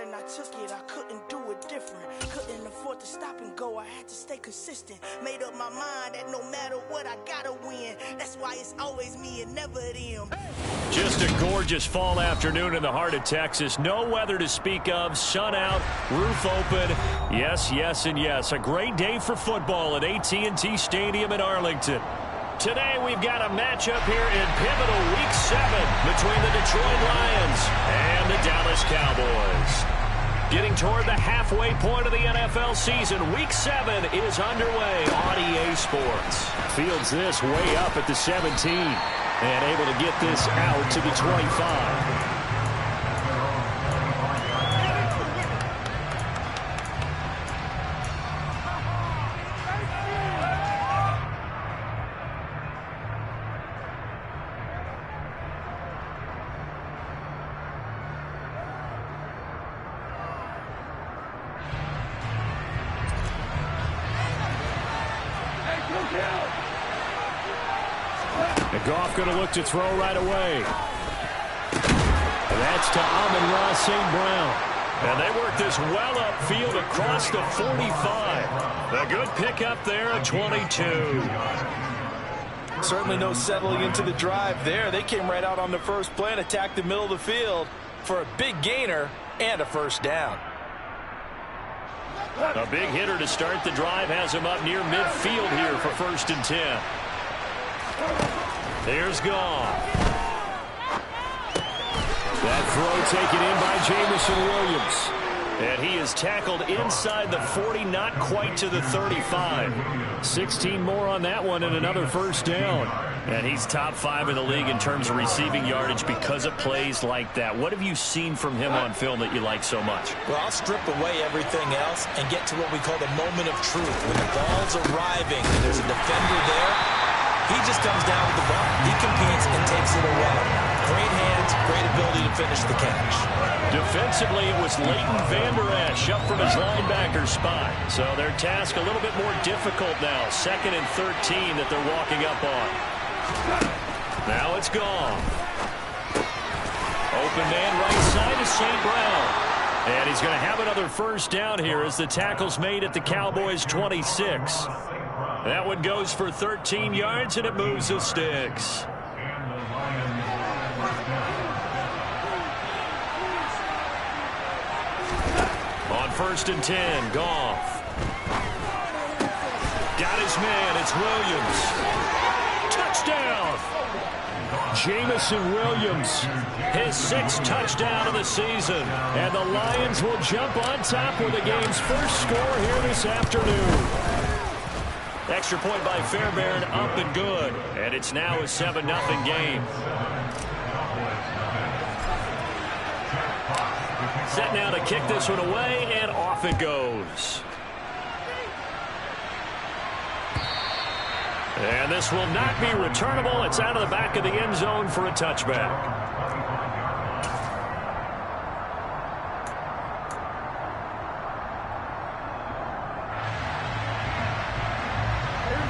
and I took it, I couldn't do it different. Couldn't afford to stop and go, I had to stay consistent. Made up my mind that no matter what, I gotta win. That's why it's always me and never them. Just a gorgeous fall afternoon in the heart of Texas. No weather to speak of, sun out, roof open. Yes, yes, and yes. A great day for football at AT&T Stadium in Arlington. Today we've got a matchup here in pivotal Week 7 between the Detroit Lions and the Dallas Cowboys. Getting toward the halfway point of the NFL season, Week 7 is underway on EA Sports. Fields this way up at the 17 and able to get this out to the 25. Goff going to look to throw right away. That's to Amon-Ra St. Brown. And they work this well upfield across the 45. A good pickup there at 22. Certainly no settling into the drive there. They came right out on the first play and attacked the middle of the field for a big gainer and a first down. A big hitter to start the drive has him up near midfield here for 1st and 10. Here's Goff. That throw taken in by Jamison Williams. And he is tackled inside the 40, not quite to the 35. 16 more on that one and another first down. And he's top 5 in the league in terms of receiving yardage because of plays like that. What have you seen from him on film that you like so much? Well, I'll strip away everything else and get to what we call the moment of truth. When the ball's arriving and there's a defender there, he just comes down with the ball. He competes and takes it away. Great hands, great ability to finish the catch. Defensively, it was Leighton Vander Esch up from his linebacker spot. So their task a little bit more difficult now. 2nd and 13 that they're walking up on. Now it's Goff. Open man right side to St. Brown. And he's going to have another first down here as the tackle's made at the Cowboys' 26. That one goes for 13 yards, and it moves the sticks. On 1st and 10, Goff. Got his man, it's Williams. Touchdown! Jamison Williams, his 6th touchdown of the season. And the Lions will jump on top with the game's first score here this afternoon. Extra point by Fairbairn, up and good. And it's now a 7-0 game. Set now to kick this one away, and off it goes. And this will not be returnable. It's out of the back of the end zone for a touchback.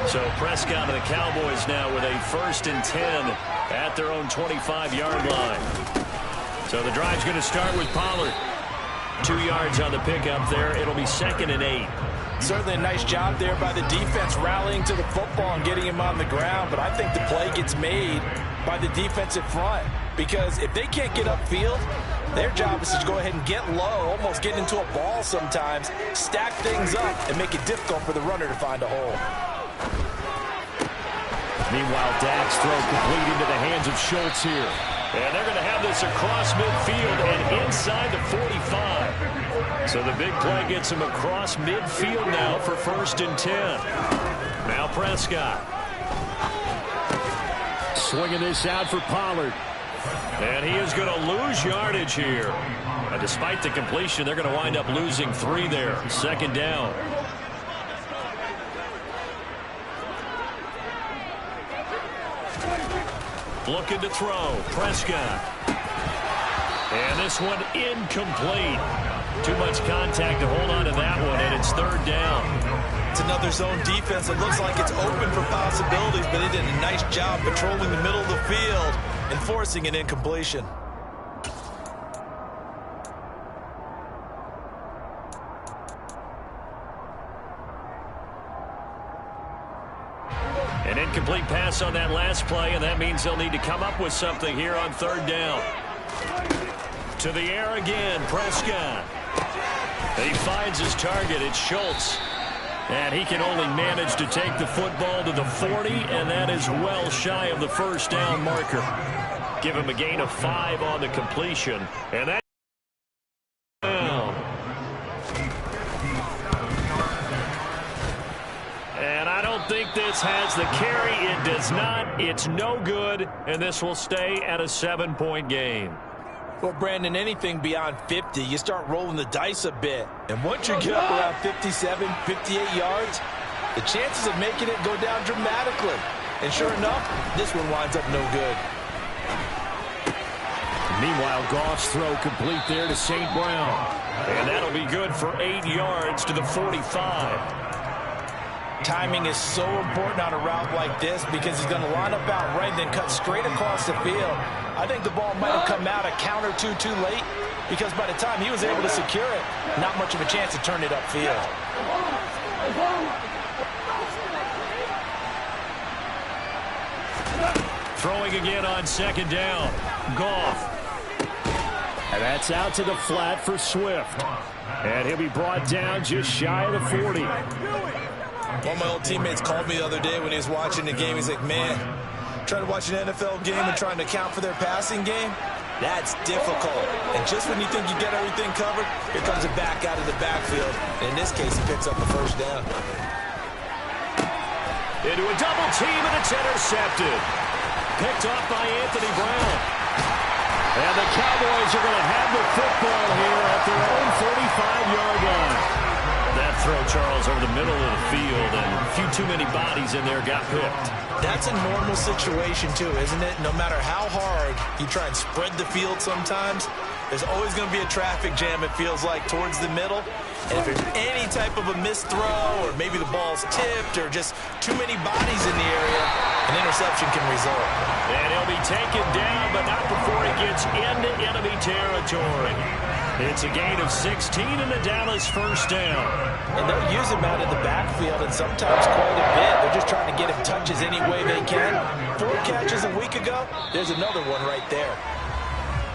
So Prescott and the Cowboys now with a 1st and 10 at their own 25-yard line. So the drive's going to start with Pollard. 2 yards on the pickup there. It'll be 2nd and 8. Certainly a nice job there by the defense rallying to the football and getting him on the ground. But I think the play gets made by the defensive front. Because if they can't get upfield, their job is to go ahead and get low, almost get into a ball sometimes, stack things up, and make it difficult for the runner to find a hole. Meanwhile, Dak's throw complete into the hands of Schultz here. And they're going to have this across midfield and inside the 45. So the big play gets him across midfield now for 1st and 10. Now Prescott. Swinging this out for Pollard. And he is going to lose yardage here. Despite the completion, they're going to wind up losing 3 there. 2nd down. Looking to throw. Prescott. And this one incomplete. Too much contact to hold on to that one, and it's 3rd down. It's another zone defense. It looks like it's open for possibilities, but they did a nice job patrolling the middle of the field and forcing an incompletion. An incomplete pass on that last play, and that means they'll need to come up with something here on third down. To the air again, Prescott. And he finds his target. It's Schultz. And he can only manage to take the football to the 40, and that is well shy of the first down marker. Give him a gain of 5 on the completion. And that and I don't think this has the carry. It does not. It's no good, and this will stay at a 7-point game. Well, Brandon, anything beyond 50, you start rolling the dice a bit. And once you get up around 57, 58 yards, the chances of making it go down dramatically. And sure enough, this one winds up no good. Meanwhile, Goff's throw complete there to St. Brown. And that'll be good for 8 yards to the 45. Timing is so important on a route like this because he's going to line up out right and then cut straight across the field. I think the ball might have come out a count or two too late because by the time he was able to secure it, not much of a chance to turn it upfield. Throwing again on second down. Goff. And that's out to the flat for Swift. And he'll be brought down just shy of the 40. One of my old teammates called me the other day when he was watching the game. He's like, man, trying to watch an NFL game and trying to account for their passing game, that's difficult. And just when you think you get everything covered, here comes it back out of the backfield. And in this case, he picks up the first down. Into a double team, and it's intercepted. Picked off by Anthony Brown. And the Cowboys are going to have the football here at their own 45-yard line. That throw, Charles, over the middle of the field, and a few too many bodies in there got picked. That's a normal situation, too, isn't it? No matter how hard you try and spread the field sometimes, there's always going to be a traffic jam, it feels like, towards the middle. And if there's any type of a missed throw, or maybe the ball's tipped, or just too many bodies in the area, an interception can result. And he'll be taken down, but not before he gets into enemy territory. It's a gain of 16 and a Dallas first down. And they'll use him out of the backfield, and sometimes quite a bit. They're just trying to get him touches any way they can. 4 catches a week ago, there's another one right there.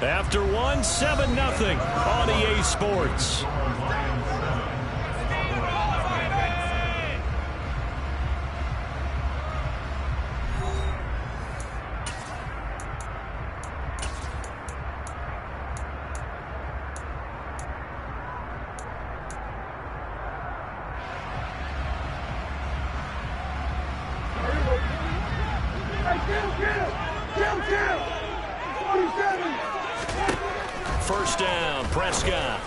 After 1, 7-0 on EA Sports. First down, Prescott.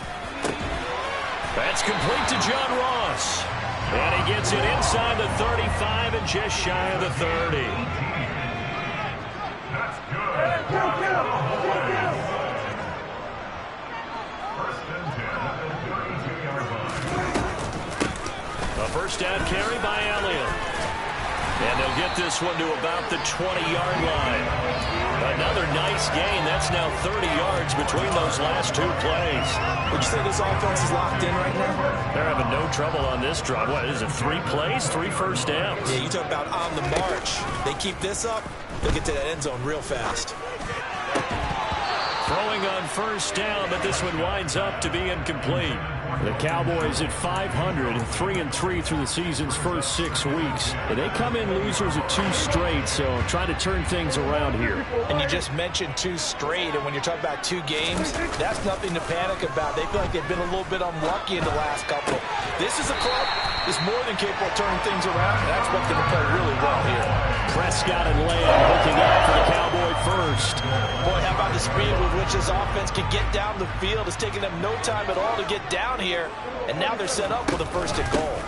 That's complete to John Ross. And he gets it inside the 35 and just shy of the 30. A first down carry by Elliott. And they'll get this one to about the 20-yard line. Another nice gain. That's now 30 yards between those last 2 plays. Would you say this offense is locked in right now? They're having no trouble on this drive. What is it, 3 plays, 3 first downs? Yeah, you talk about on the march. They keep this up, they'll get to that end zone real fast. Throwing on first down, but this one winds up to be incomplete. The Cowboys at 500, 3-3 through the season's first 6 weeks. And they come in losers at 2 straight, so trying to turn things around here. And you just mentioned 2 straight, and when you're talking about 2 games, that's nothing to panic about. They feel like they've been a little bit unlucky in the last couple. This is a club that's more than capable of turning things around, and that's what they're play really well here. Prescott and Lamb looking out for the Cowboy first. Boy, how about the speed with which this offense can get down the field? It's taking them no time at all to get down here, and now they're set up with a first and goal.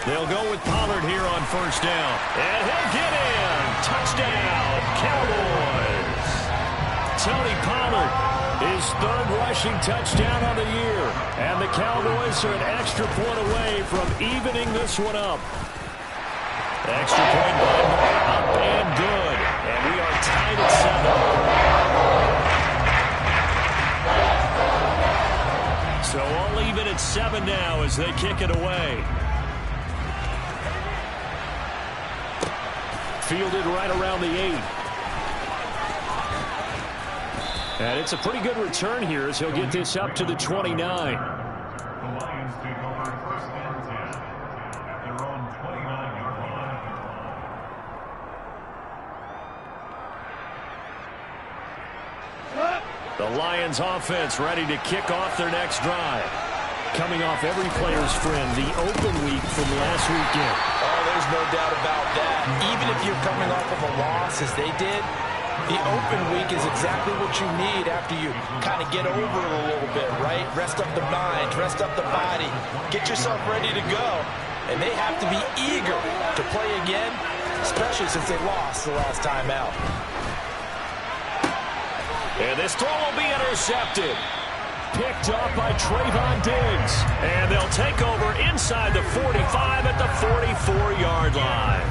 They'll go with Pollard here on first down. And he'll get in. Touchdown, Cowboys. Tony Pollard, his 3rd rushing touchdown of the year. And the Cowboys are an extra point away from evening this one up. Extra point by Moore, up and good. And we are tied at 7. So all even at 7 now as they kick it away. fielded right around the 8. And it's a pretty good return here as he'll get this up to the 29. The Lions take over first and 10 at their own 29-yard line. The Lions offense ready to kick off their next drive. Coming off every player's friend, the open week from last weekend. Oh, there's no doubt about that. Even if you're coming off of a loss as they did, the open week is exactly what you need after you kind of get over it a little bit, right? Rest up the mind, rest up the body, get yourself ready to go. And they have to be eager to play again, especially since they lost the last time out. And this throw will be intercepted. Picked off by Trayvon Diggs. And they'll take over inside the 45 at the 44-yard line.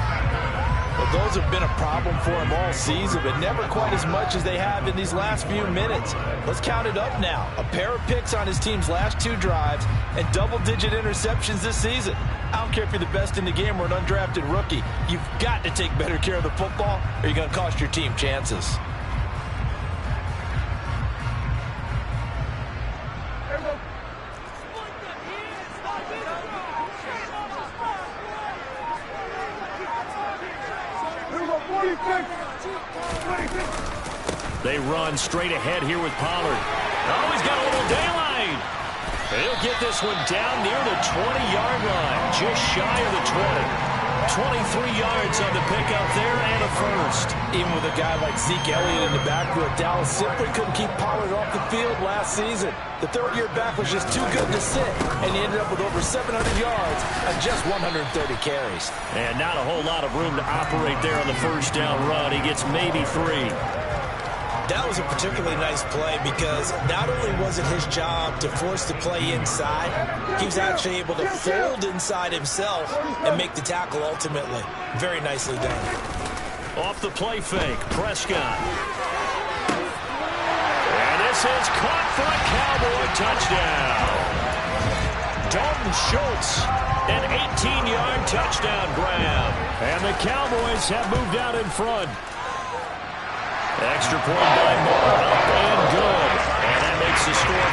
Well, those have been a problem for him all season, but never quite as much as they have in these last few minutes. Let's count it up now. A pair of picks on his team's last 2 drives and double-digit interceptions this season. I don't care if you're the best in the game or an undrafted rookie. You've got to take better care of the football or you're going to cost your team chances. They run straight ahead here with Pollard. Oh, he's got a little daylight. He'll get this one down near the 20-yard line, just shy of the 20. 23 yards on the pickup there and a first. Even with a guy like Zeke Elliott in the backfield, Dallas simply couldn't keep Pollard off the field last season. The third-year back was just too good to sit, and he ended up with over 700 yards on just 130 carries. And not a whole lot of room to operate there on the first down run. He gets maybe 3. That was a particularly nice play because not only was it his job to force the play inside, he was actually able to fold inside himself and make the tackle ultimately. Very nicely done. Off the play fake, Prescott. And this is caught for a Cowboy touchdown. Dalton Schultz, an 18-yard touchdown grab. And the Cowboys have moved out in front. Extra point by Moore, up and good. And that makes the score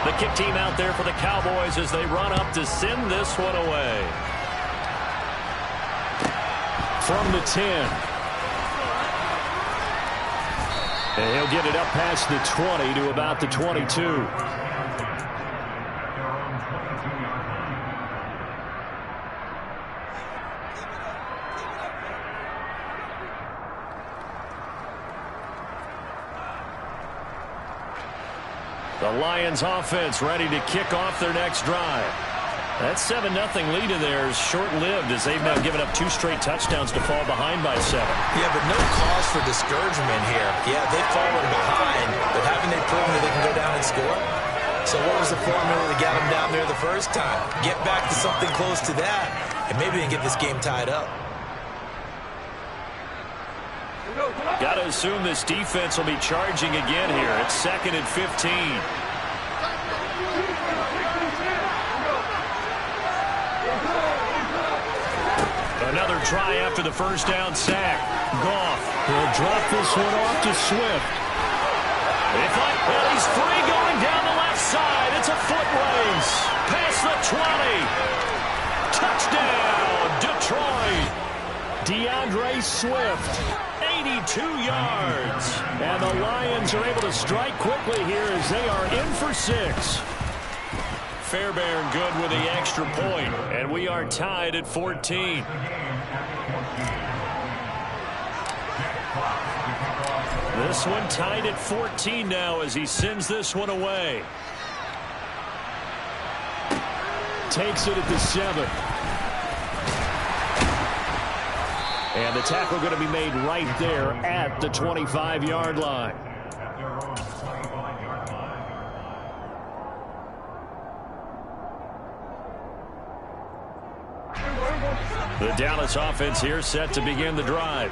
14-7. The kick team out there for the Cowboys as they run up to send this one away. From the 10. And he'll get it up past the 20 to about the 22. The Lions offense ready to kick off their next drive. That 7-0 lead in there is short-lived as they've now given up 2 straight touchdowns to fall behind by 7. Yeah, but no cause for discouragement here. Yeah, they've fallen behind, but haven't they proven that they can go down and score? So what was the formula that got them down there the first time? Get back to something close to that, and maybe they can get this game tied up. Got to assume this defense will be charging again here. It's 2nd and 15. Another try after the first down sack. Goff will drop this one off to Swift. He's free going down the left side. It's a foot race. Past the 20. Touchdown, Detroit. DeAndre Swift. 82 yards. And the Lions are able to strike quickly here as they are in for 6. Fairbairn good with the extra point, and we are tied at 14. This one tied at 14 now as he sends this one away. Takes it at the 7. And the tackle going to be made right there at the 25-yard line. The Dallas offense here set to begin the drive.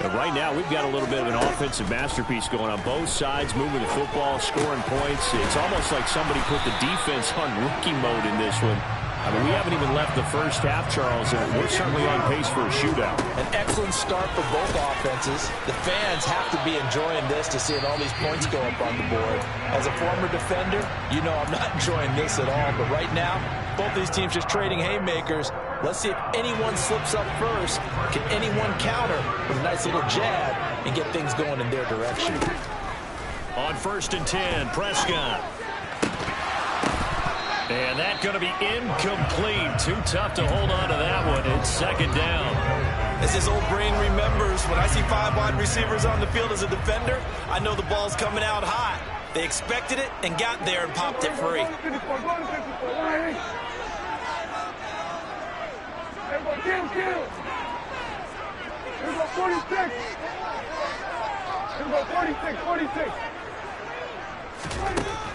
But right now, we've got a little bit of an offensive masterpiece going on both sides, moving the football, scoring points. It's almost like somebody put the defense on rookie mode in this one. I mean, we haven't even left the first half, Charles, and we're certainly on pace for a shootout. An excellent start for both offenses. The fans have to be enjoying this to seeing all these points go up on the board. As a former defender, you know I'm not enjoying this at all. But right now, both these teams just trading haymakers. Let's see if anyone slips up first. Can anyone counter with a nice little jab and get things going in their direction? On 1st and 10, Prescott. And that's going to be incomplete. Too tough to hold on to that one. It's 2nd down. As his old brain remembers, when I see 5 wide receivers on the field as a defender, I know the ball's coming out hot. They expected it and got there and popped it free.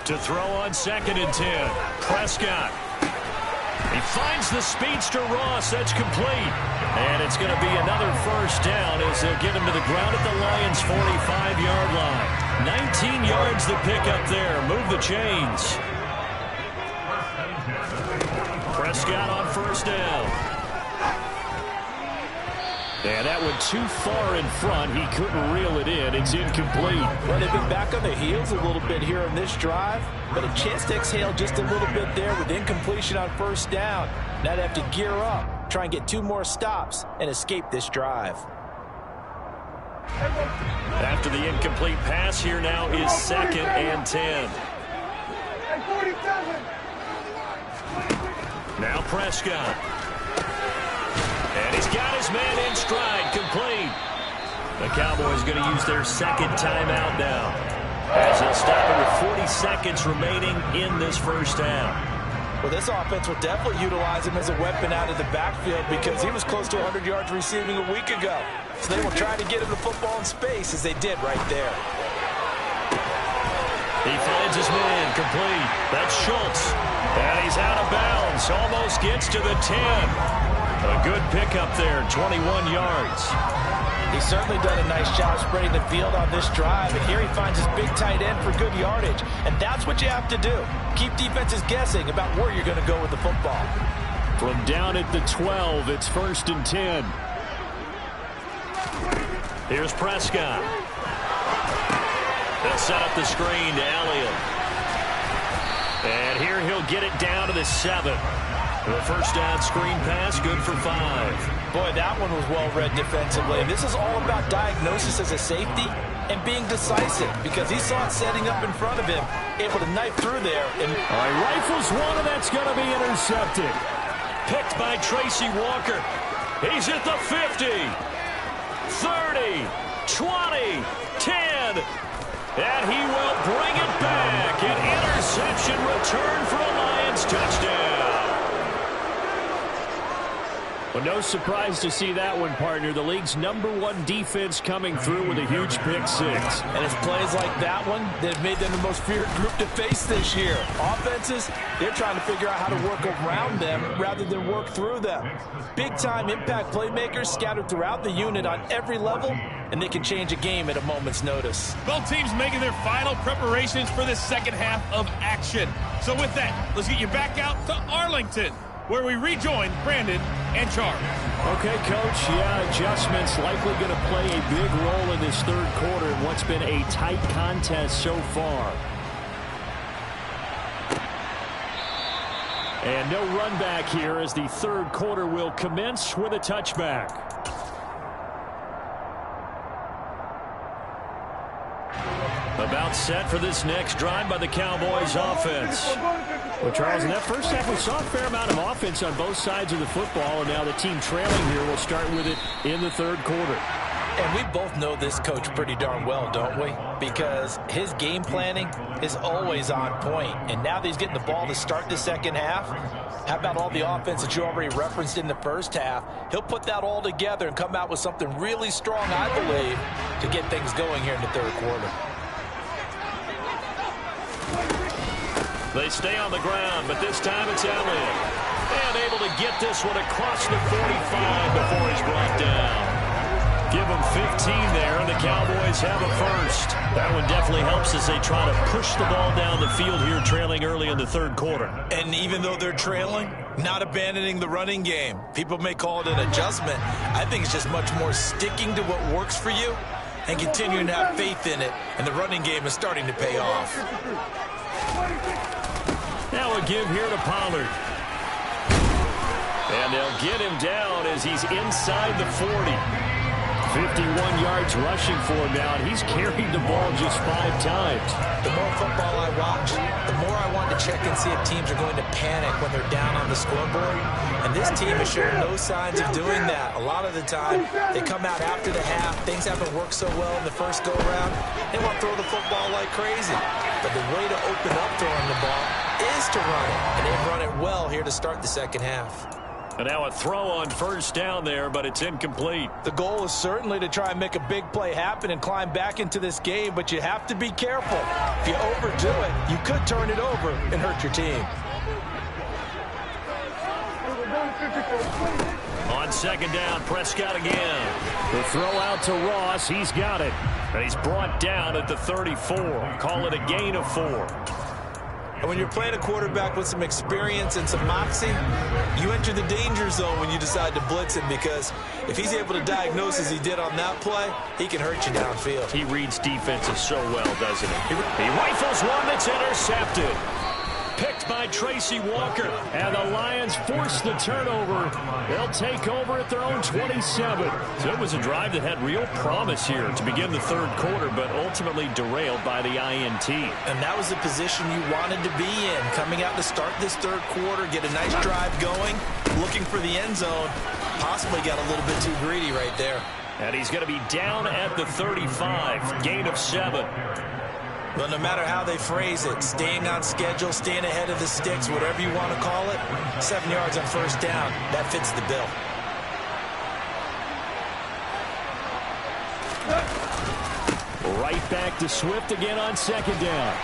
To throw on 2nd and 10, Prescott. He finds the speedster Ross. That's complete. And it's going to be another 1st down as they'll get him to the ground at the Lions' 45-yard line. 19 yards the pick up there. Move the chains. Prescott on 1st down. And that went too far in front. He couldn't reel it in. It's incomplete. Well, they've been back on their heels a little bit here on this drive, but a chance to exhale just a little bit there with incompletion on 1st down. Now they have to gear up, try and get 2 more stops, and escape this drive. After the incomplete pass, here now is 2nd and 10. Now Prescott. And he's got his man in stride, complete. The Cowboys going to use their 2nd timeout now, as they'll stop it with 40 seconds remaining in this 1st half. Well, this offense will definitely utilize him as a weapon out of the backfield because he was close to 100 yards receiving a week ago. So they will try to get him the football in space as they did right there. He finds his man, complete. That's Schultz. And he's out of bounds, almost gets to the 10. A good pickup there, 21 yards. He's certainly done a nice job spreading the field on this drive, and here he finds his big tight end for good yardage. And that's what you have to do. Keep defenses guessing about where you're going to go with the football. From down at the 12, it's 1st and 10. Here's Prescott. They'll set up the screen to Elliott. And here he'll get it down to the 7. The 1st down screen pass, good for 5. Boy, that one was well read defensively. And this is all about diagnosis as a safety and being decisive because he saw it setting up in front of him, able to knife through there. And all right, rifles one, and that's going to be intercepted. Picked by Tracy Walker. He's at the 50, 30, 20, 10. And he will bring it back. An interception return for a Lions touchdown. Well, no surprise to see that one, partner. The league's #1 defense coming through with a huge pick-6. And it's plays like that one that have made them the most feared group to face this year. Offenses, they're trying to figure out how to work around them rather than work through them. Big-time impact playmakers scattered throughout the unit on every level, and they can change a game at a moment's notice. Both teams making their final preparations for the 2nd half of action. So with that, let's get you back out to Arlington, where we rejoin Brandon and Charles. Okay, Coach, yeah, adjustments likely going to play a big role in this 3rd quarter in what's been a tight contest so far. And no run back here as the 3rd quarter will commence with a touchback. About set for this next drive by the Cowboys offense. Well, Charles, in that 1st half, we saw a fair amount of offense on both sides of the football, and now the team trailing here will start with it in the 3rd quarter. And we both know this coach pretty darn well, don't we? Because his game planning is always on point. And now that he's getting the ball to start the 2nd half, how about all the offense that you already referenced in the 1st half? He'll put that all together and come out with something really strong, I believe, to get things going here in the 3rd quarter. They stay on the ground, but this time it's Elliott. And able to get this one across the 45 before he's brought down. Give them 15 there, and the Cowboys have a first. That one definitely helps as they try to push the ball down the field here, trailing early in the third quarter. And even though they're trailing, not abandoning the running game. People may call it an adjustment. I think it's just much more sticking to what works for you and continuing to have faith in it. And the running game is starting to pay off. Now a give here to Pollard. And they'll get him down as he's inside the 40. 51 yards rushing for him now, and he's carried the ball just 5 times. The more football I watch, the more I want to check and see if teams are going to panic when they're down on the scoreboard. And this team has shown no signs of doing that. A lot of the time, they come out after the half. Things haven't worked so well in the first go-around. They want to throw the football like crazy. But the way to open up throwing the ball is to run it. And they've run it well here to start the second half. And now a throw on first down there, but it's incomplete. The goal is certainly to try and make a big play happen and climb back into this game, but you have to be careful. If you overdo it, you could turn it over and hurt your team. On second down, Prescott again. The throw out to Ross. He's got it. And he's brought down at the 34. Call it a gain of 4. And when you're playing a quarterback with some experience and some moxie, you enter the danger zone when you decide to blitz him, because if he's able to diagnose as he did on that play, he can hurt you downfield. He reads defenses so well, doesn't he? He rifles one that's intercepted. Picked by Tracy Walker, and the Lions force the turnover. They'll take over at their own 27. So it was a drive that had real promise here to begin the third quarter, but ultimately derailed by the INT. And that was the position you wanted to be in, coming out to start this third quarter, get a nice drive going, looking for the end zone. Possibly got a little bit too greedy right there. And he's going to be down at the 35, gain of 7. Well, no matter how they phrase it, staying on schedule, staying ahead of the sticks, whatever you want to call it, 7 yards on first down, that fits the bill. Right back to Swift again on second down.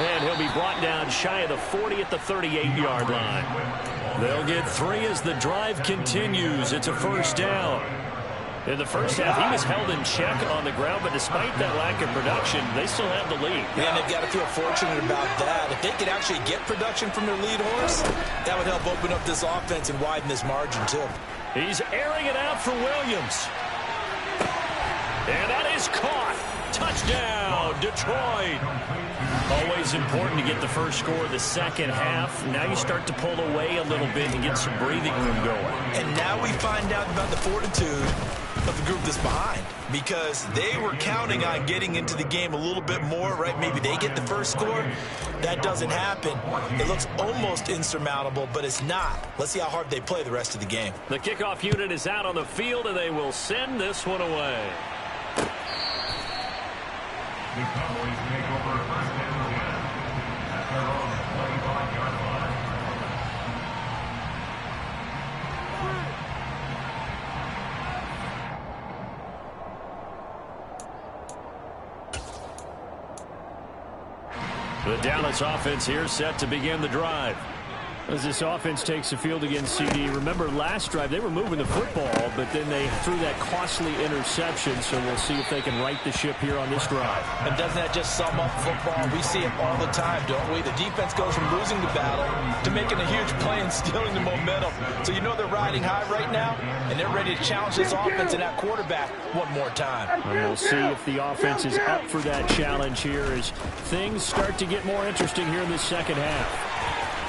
And he'll be brought down shy of the 40 at the 38-yard line. They'll get 3 as the drive continues. It's a first down. In the first half, he was held in check on the ground, but despite that lack of production, they still have the lead. And they've got to feel fortunate about that. If they could actually get production from their lead horse, that would help open up this offense and widen this margin, too. He's airing it out for Williams. And that is caught. Touchdown, Detroit. Always important to get the first score of the second half. Now you start to pull away a little bit and get some breathing room going. And now we find out about the fortitude of the group that's behind, because they were counting on getting into the game a little bit more, right? Maybe they get the first score. That doesn't happen. It looks almost insurmountable, but it's not. Let's see how hard they play the rest of the game. The kickoff unit is out on the field, and they will send this one away. The Cowboys make over first and 10 at their own 25-yard line. The Dallas offense here set to begin the drive. As this offense takes the field against CD, remember last drive they were moving the football, but then they threw that costly interception, so we'll see if they can right the ship here on this drive. And doesn't that just sum up football? We see it all the time, don't we? The defense goes from losing the battle to making a huge play and stealing the momentum. So you know they're riding high right now, and they're ready to challenge this offense and that quarterback one more time. And we'll see if the offense is up for that challenge here as things start to get more interesting here in the second half.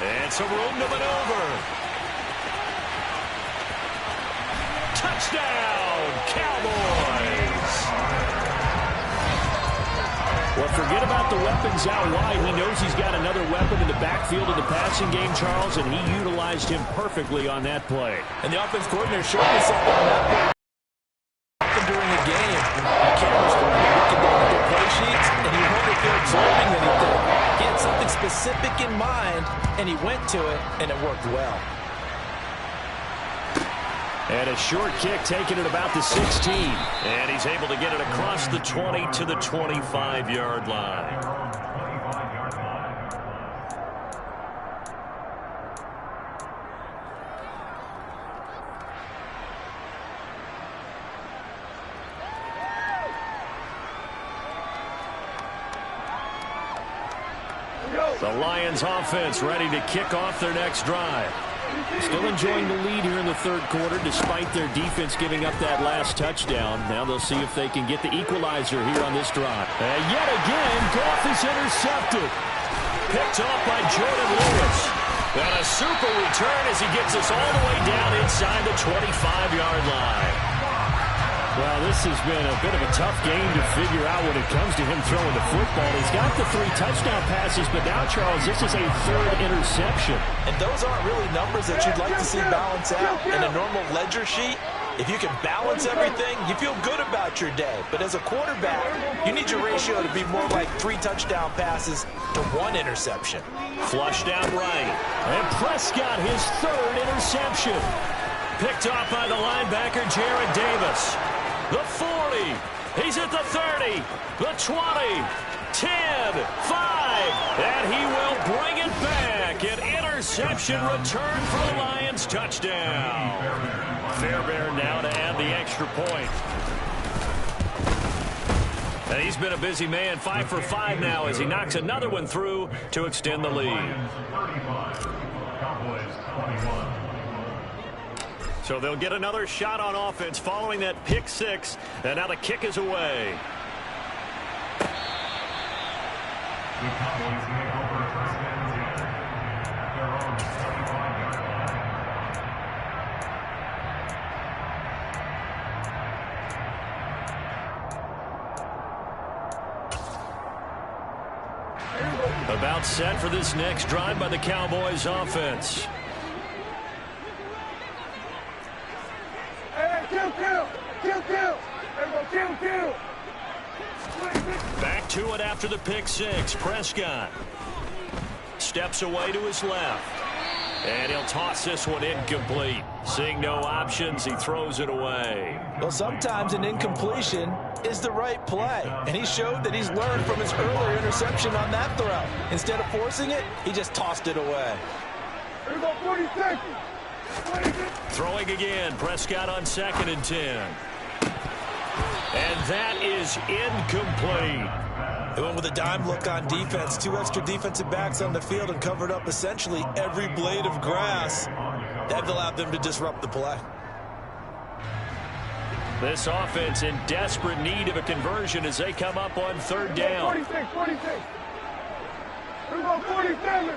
And some room to maneuver. Touchdown, Cowboys! Well, forget about the weapons out wide. He knows he's got another weapon in the backfield of the passing game, Charles, and he utilized him perfectly on that play. And the offense coordinator showed me something on that play during the game. The cameras were looking down at their play sheets, and you wonder if they're observing anything. He had something specific in mind, and he went to it, and it worked well. And a short kick taken at about the 16. And he's able to get it across the 20 to the 25-yard line. The Lions offense ready to kick off their next drive. Still enjoying the lead here in the third quarter despite their defense giving up that last touchdown. Now they'll see if they can get the equalizer here on this drive. And yet again, Goff is intercepted. Picked off by Jordan Lewis. And a super return as he gets us all the way down inside the 25-yard line. Well, this has been a bit of a tough game to figure out when it comes to him throwing the football. He's got the 3 touchdown passes, but now, Charles, this is a 3rd interception. And those aren't really numbers that you'd like to see balance out. In a normal ledger sheet, if you can balance everything, you feel good about your day. But as a quarterback, you need your ratio to be more like 3 touchdown passes to 1 interception. Flushed out right. And Prescott, his 3rd interception. Picked off by the linebacker, Jared Davis. The 40. He's at the 30. The 20. 10. 5. And he will bring it back. An interception return for the Lions. Touchdown. Fairbairn now to add the extra point. And he's been a busy man. 5 for 5 now as he knocks another one through to extend the lead. Cowboys 21. So they'll get another shot on offense following that pick 6. And now the kick is away. The Cowboys take over first and 10 at their own 35-yard line. About set for this next drive by the Cowboys offense. Back to it after the pick 6. Prescott steps away to his left. And he'll toss this one incomplete. Seeing no options, he throws it away. Well, sometimes an incompletion is the right play. And he showed that he's learned from his earlier interception on that throw. Instead of forcing it, he just tossed it away. Here we go, 40 seconds. Throwing again. Prescott on 2nd and 10. And that is incomplete. They went with a dime look on defense. 2 extra defensive backs on the field and covered up essentially every blade of grass. That allowed them to disrupt the play. This offense in desperate need of a conversion as they come up on 3rd down. 46. Here we go, 47.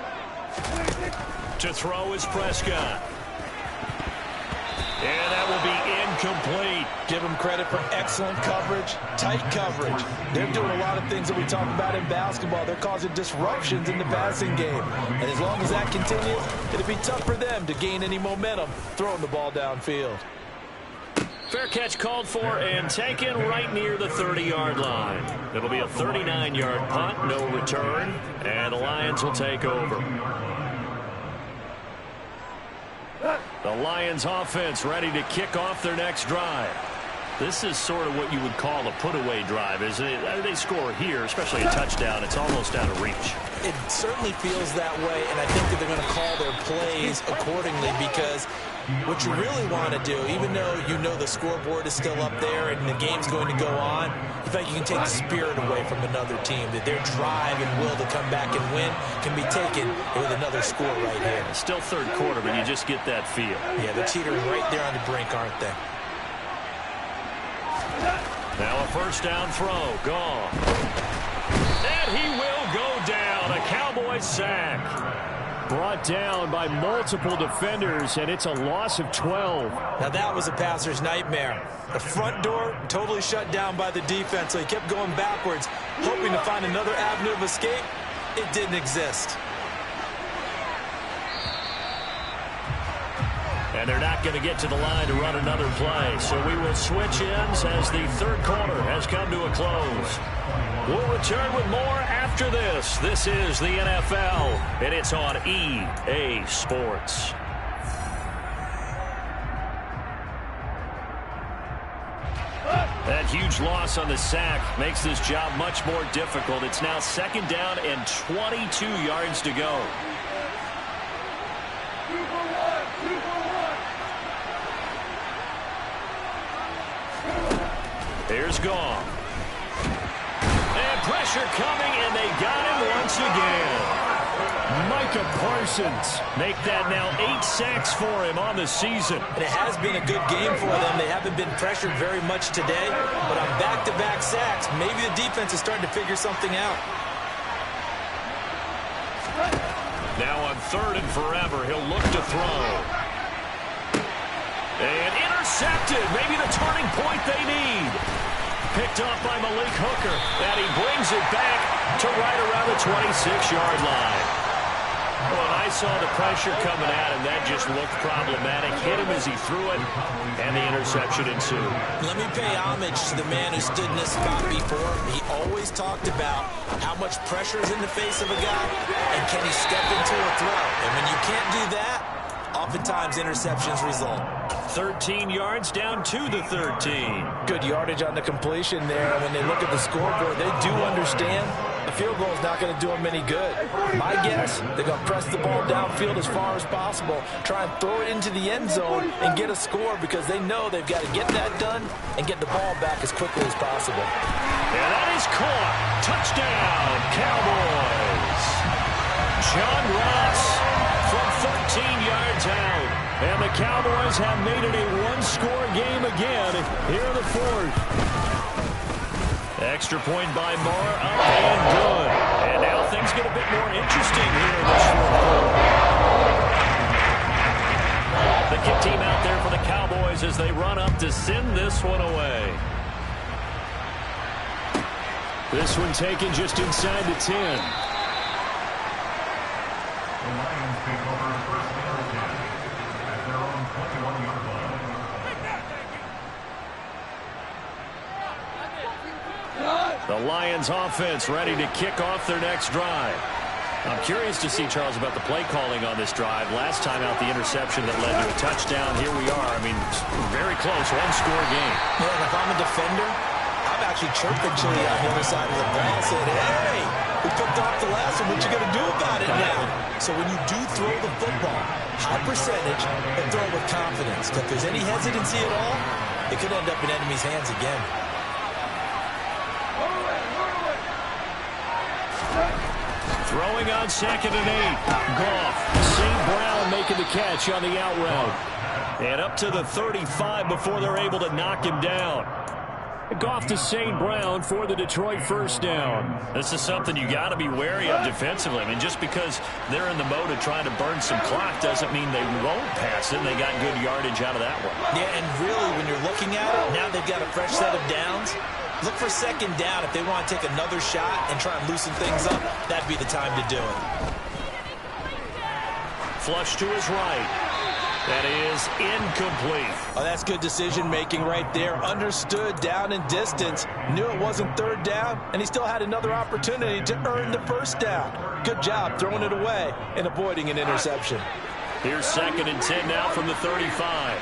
To throw is Prescott. And that will be incomplete. Give them credit for excellent coverage, tight coverage. They're doing a lot of things that we talk about in basketball. They're causing disruptions in the passing game. And as long as that continues, it'll be tough for them to gain any momentum throwing the ball downfield. Fair catch called for and taken right near the 30-yard line. It'll be a 39-yard punt, no return, and the Lions will take over. The Lions offense ready to kick off their next drive. This is sort of what you would call a put-away drive, isn't it? They score here, especially a touchdown. It's almost out of reach. It certainly feels that way, and I think that they're going to call their plays accordingly because what you really want to do, even though you know the scoreboard is still up there and the game's going to go on, in fact, you can take the spirit away from another team, that their drive and will to come back and win can be taken with another score right here. Still 3rd quarter, but you just get that feel. Yeah, they're teetering right there on the brink, aren't they? Now a 1st down throw, gone. And he will go down, a Cowboys sack. Brought down by multiple defenders, and it's a loss of 12. Now that was a passer's nightmare. The front door totally shut down by the defense, so he kept going backwards, hoping to find another avenue of escape. It didn't exist. And they're not going to get to the line to run another play. So we will switch ends as the 3rd quarter has come to a close. We'll return with more after this. This is the NFL, and it's on EA Sports. That huge loss on the sack makes this job much more difficult. It's now 2nd down and 22 yards to go. Here's Goff. And pressure coming, and they got him once again. Micah Parsons. Make that now 8 sacks for him on the season. And it has been a good game for them. They haven't been pressured very much today, but on back-to-back sacks, maybe the defense is starting to figure something out. Now on 3rd and forever, he'll look to throw. And intercepted. Maybe the turning point they need. Picked up by Malik Hooker. And he brings it back to right around the 26-yard line. When I saw the pressure coming at him, that just looked problematic. Hit him as he threw it, and the interception ensued. Let me pay homage to the man who stood in this spot before. He always talked about how much pressure is in the face of a guy, and can he step into a throw. And when you can't do that, oftentimes interceptions result. 13 yards down to the 13. Good yardage on the completion there. When they look at the scoreboard, they do understand the field goal is not going to do them any good. My guess, they're going to press the ball downfield as far as possible, try and throw it into the end zone and get a score because they know they've got to get that done and get the ball back as quickly as possible. And that is caught. Touchdown, Cowboys. John Ross from 13 yards out. And the Cowboys have made it a one-score game again here in the 4th. Extra point by Moore, up and good. And now things get a bit more interesting here in this 4th quarter. The kick team out there for the Cowboys as they run up to send this one away. This one taken just inside the 10. The Lions take over 1st and 10 at their own 21-yard line. The Lions offense ready to kick off their next drive. I'm curious to see, Charles, about the play calling on this drive. Last time out, the interception that led to a touchdown. Here we are. I mean, very close, one-score game. Yeah, if I'm a defender, I'm actually chirping Chili on the other side of the ball saying, hey, we picked off the last one. What you going to do about it now? So when you do throw the football, high percentage, and throw it with confidence. If there's any hesitancy at all, it could end up in enemy's hands again. Throwing on 2nd and 8. Goff. St. Brown making the catch on the out route. And up to the 35 before they're able to knock him down. Goff to St. Brown for the Detroit first down. This is something you got to be wary of defensively. I mean, just because they're in the mode of trying to burn some clock doesn't mean they won't pass it. They got good yardage out of that one. Yeah, and really, when you're looking at it, now they've got a fresh set of downs. Look for 2nd down if they want to take another shot and try and loosen things up. That'd be the time to do it. Flush to his right. That is incomplete. Oh, that's good decision-making right there. Understood down and distance. Knew it wasn't 3rd down, and he still had another opportunity to earn the 1st down. Good job throwing it away and avoiding an interception. Here's 2nd and 10 now from the 35.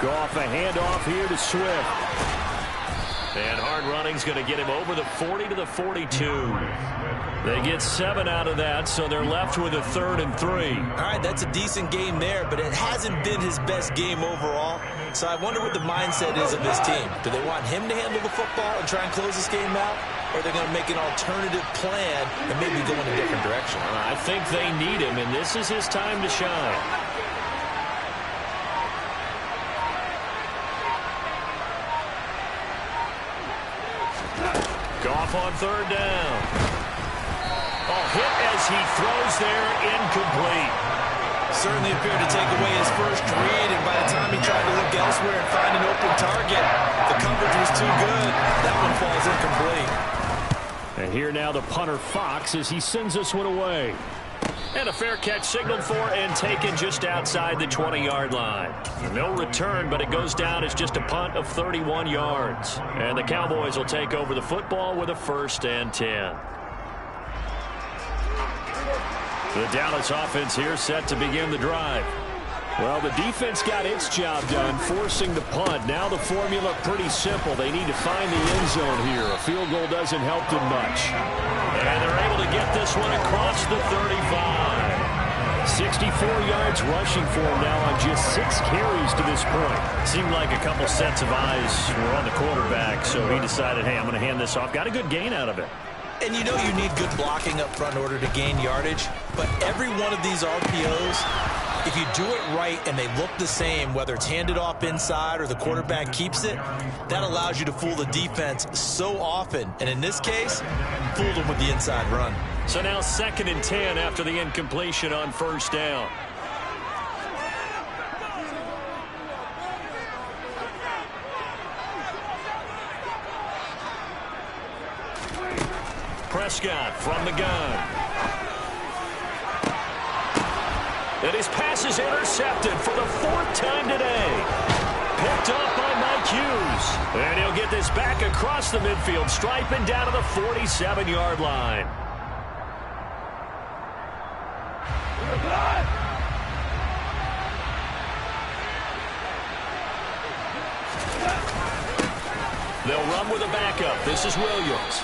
Goff, a handoff here to Swift. And hard running's going to get him over the 40 to the 42. They get 7 out of that, so they're left with a 3rd and 3. All right, that's a decent game there, but it hasn't been his best game overall. So I wonder what the mindset is of his team. Do they want him to handle the football and try and close this game out? Or are they going to make an alternative plan and maybe go in a different direction? I think they need him, and this is his time to shine. Goff on 3rd down. Hit as he throws there, incomplete. Certainly appeared to take away his first read, and by the time he tried to look elsewhere and find an open target, the coverage was too good. That one falls incomplete. And here now the punter Fox as he sends this one away. And a fair catch signaled for and taken just outside the 20-yard line. No return, but it goes down as just a punt of 31 yards. And the Cowboys will take over the football with a 1st and 10. The Dallas offense here set to begin the drive. Well, the defense got its job done, forcing the punt. Now the formula pretty simple. They need to find the end zone here. A field goal doesn't help them much. And they're able to get this one across the 35. 64 yards rushing for him now on just 6 carries to this point. Seemed like a couple sets of eyes were on the quarterback, so he decided, hey, I'm going to hand this off. Got a good gain out of it. And you know you need good blocking up front in order to gain yardage, but every one of these RPOs, if you do it right and they look the same, whether it's handed off inside or the quarterback keeps it, that allows you to fool the defense so often. And in this case, fooled them with the inside run. So now 2nd and 10 after the incompletion on 1st down. Prescott from the gun. And his pass is intercepted for the 4th time today. Picked up by Mike Hughes. And he'll get this back across the midfield stripe and down to the 47-yard line. They'll run with a backup. This is Williams.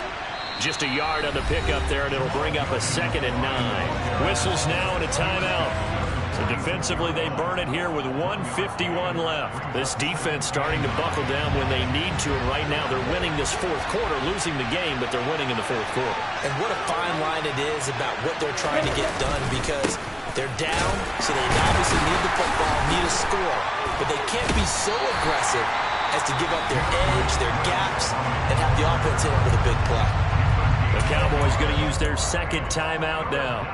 Just a yard on the pickup there, and it'll bring up a 2nd and 9. Whistles now and a timeout. So defensively, they burn it here with 1:51 left. This defense starting to buckle down when they need to, and right now they're winning this 4th quarter, losing the game, but they're winning in the 4th quarter. And what a fine line it is about what they're trying to get done, because they're down, so they obviously need the football, need a score, but they can't be so aggressive as to give up their edge, their gaps, and have the offense hit them with a big play. The Cowboys going to use their 2nd timeout now,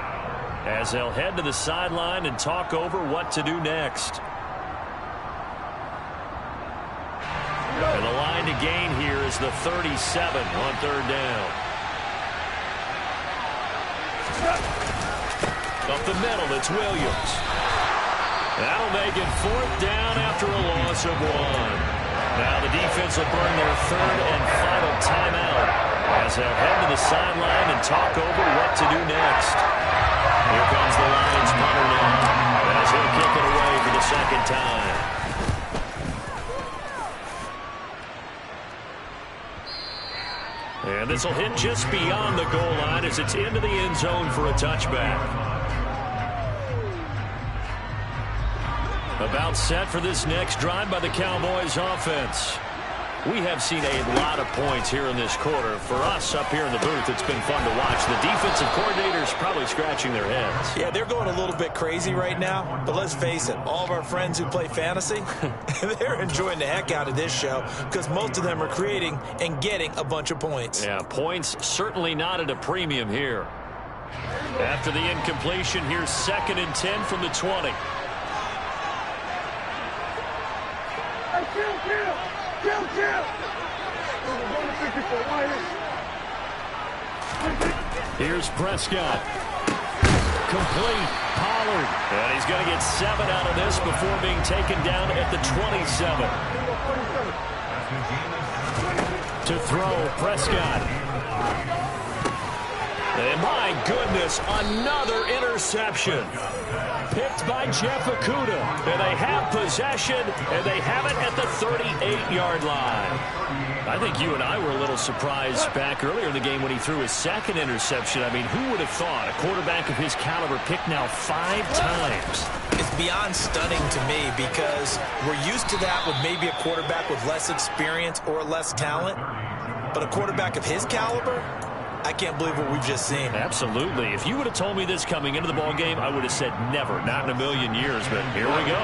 as they'll head to the sideline and talk over what to do next. And the line to gain here is the 37 on 3rd down. Up the middle, it's Williams. That'll make it 4th down after a loss of 1. Now the defense will burn their 3rd and final timeout as they'll head to the sideline and talk over what to do next. Here comes the Lions punter now as he'll kick it away for the 2nd time. And this will hit just beyond the goal line as it's into the end zone for a touchback. About set for this next drive by the Cowboys offense. We have seen a lot of points here in this quarter. For us up here in the booth, it's been fun to watch. The defensive coordinators probably scratching their heads. Yeah, they're going a little bit crazy right now, but let's face it, all of our friends who play fantasy, they're enjoying the heck out of this show because most of them are creating and getting a bunch of points. Yeah, points certainly not at a premium here. After the incompletion, here's 2nd and 10 from the 20. Here's Prescott. Complete. Pollard. And he's going to get 7 out of this before being taken down at the 27. To throw, Prescott. And my goodness, another interception. Picked by Jeff Okudah. And they have possession, and they have it at the 38-yard line. I think you and I were a little surprised back earlier in the game when he threw his 2nd interception. I mean, who would have thought a quarterback of his caliber picked now 5 times? It's beyond stunning to me because we're used to that with maybe a quarterback with less experience or less talent. But a quarterback of his caliber, I can't believe what we've just seen. Absolutely. If you would have told me this coming into the ball game, I would have said never, not in a million years. But here we go.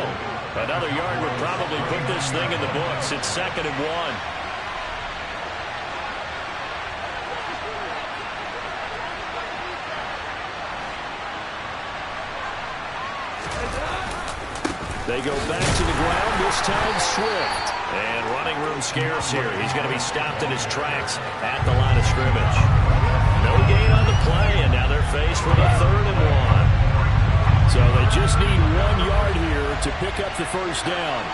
Another yard would probably put this thing in the books. It's 2nd and 1. They go back to the ground, this time Swift. And running room scarce here. He's going to be stopped in his tracks at the line of scrimmage. No gain on the play, and now they're faced with a 3rd and 1. So they just need 1 yard here to pick up the 1st down.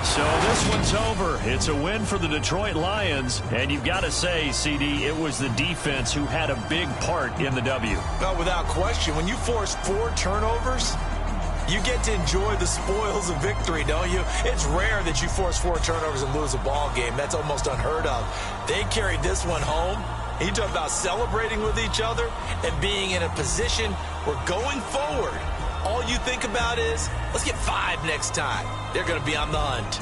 So this one's over. It's a win for the Detroit Lions. And you've got to say, CD, it was the defense who had a big part in the W. No, without question. When you force 4 turnovers, you get to enjoy the spoils of victory, don't you? It's rare that you force 4 turnovers and lose a ball game. That's almost unheard of. They carried this one home, You talk about celebrating with each other and being in a position where going forward, all you think about is, let's get 5 next time. They're going to be on the hunt.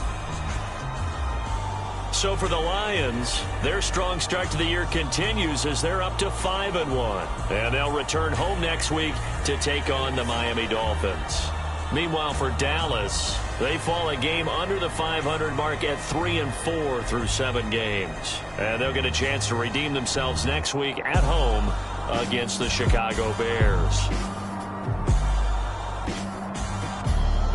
So for the Lions, their strong start to the year continues as they're up to 5-1. And they'll return home next week to take on the Miami Dolphins. Meanwhile, for Dallas, they fall a game under the 500 mark at 3-4 through 7 games. And they'll get a chance to redeem themselves next week at home against the Chicago Bears.